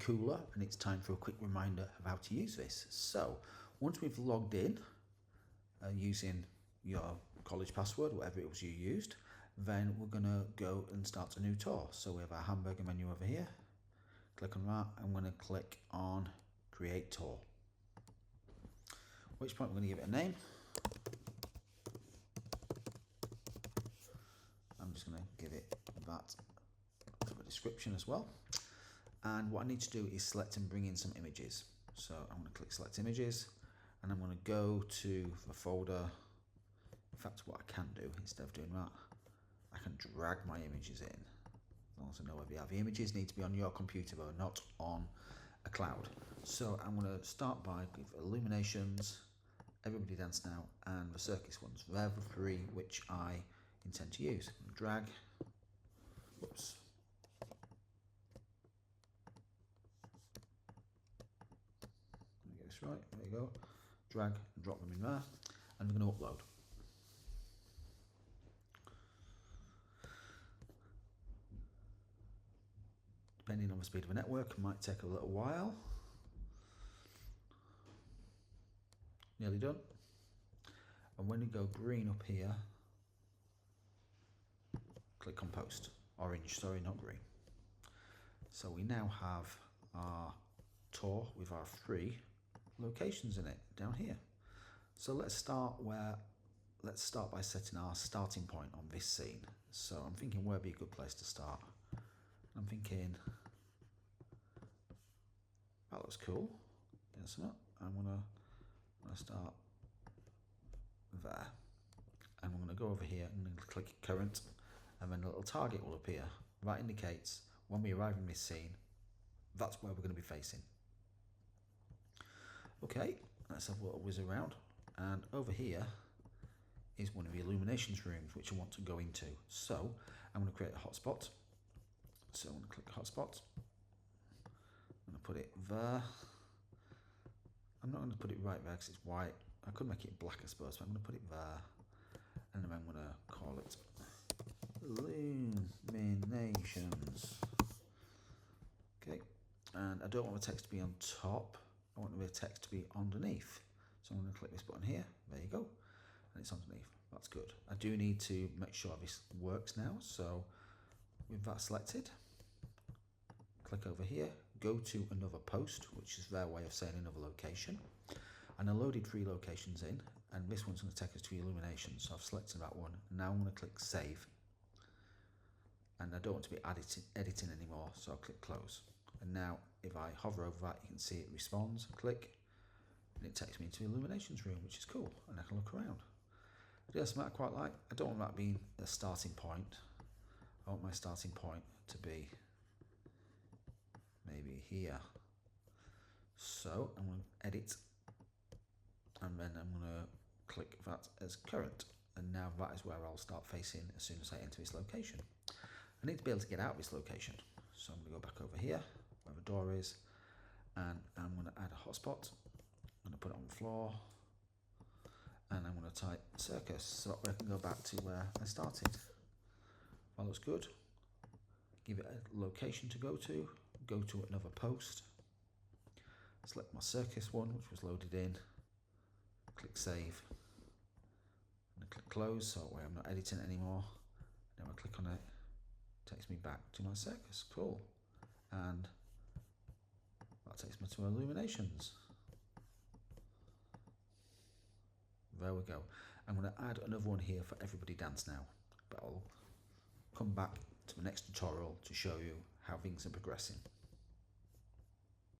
Kuula, and it's time for a quick reminder of how to use this. So once we've logged in using your college password, whatever it was you used, then we're going to go and start a new tour. So we have our hamburger menu over here. Click on that. I'm going to click on Create Tour. At which point we're going to give it a name. I'm just going to give it that of a description as well. And what I need to do is select and bring in some images. So I'm going to click Select Images, and I'm going to go to the folder. In fact, what I can do, instead of doing that, I can drag my images in. As long as I know where they are. The images need to be on your computer though, not on a cloud. So I'm going to start by Illuminations, Everybody Dance Now, and the circus ones. They're the three which I intend to use. Drag. Whoops. Let me get this right. There you go. Drag and drop them in there, and we're going to upload. Depending on the speed of the network, it might take a little while. Nearly done. And when you go green up here, click on Post. Orange, sorry, not green. So we now have our tour with our 3 locations in it down here. So let's start by setting our starting point on this scene. So I'm thinking where would be a good place to start. I'm thinking that looks cool. Yes, I'm gonna start there, and I'm gonna go over here and click current, and then a little target will appear. That indicates when we arrive in this scene, that's where we're going to be facing. Okay, let's have a little whiz around, and over here is one of the illuminations rooms which I want to go into. So I'm going to create a hotspot. So I'm going to click hotspot. I'm going to put it there. I'm not going to put it right there because it's white. I could make it black, I suppose, but I'm going to put it there. And then I'm going to call it Illuminations. Okay. And I don't want the text to be on top. I want the text to be underneath. So I'm going to click this button here. There you go. And it's underneath. That's good. I do need to make sure this works now. So with that selected, click over here, go to another post, which is their way of saying another location. And I loaded 3 locations in, and this one's going to take us to illumination. So I've selected that one. Now I'm going to click Save. And I don't want to be editing anymore, so I'll click Close. And now if I hover over that, you can see it responds, click, and it takes me into the illuminations room, which is cool, and I can look around. There's something I quite like. I don't want that being a starting point. I want my starting point to be maybe here. So I'm going to edit, and then I'm going to click that as current, and now that is where I'll start facing as soon as I enter this location. I need to be able to get out of this location, so I'm going to go back over here where the door is, and I'm going to add a hotspot. I'm going to put it on the floor, and I'm going to type circus so that I can go back to where I started. That looks good. Give it a location to go to another post, select my circus one which was loaded in, click Save, and click Close so that way I'm not editing it anymore. Now I click on it, takes me back to my circus. Cool. And that takes me to illuminations. There we go. I'm going to add another one here for Everybody Dance Now, but I'll come back to the next tutorial to show you how things are progressing.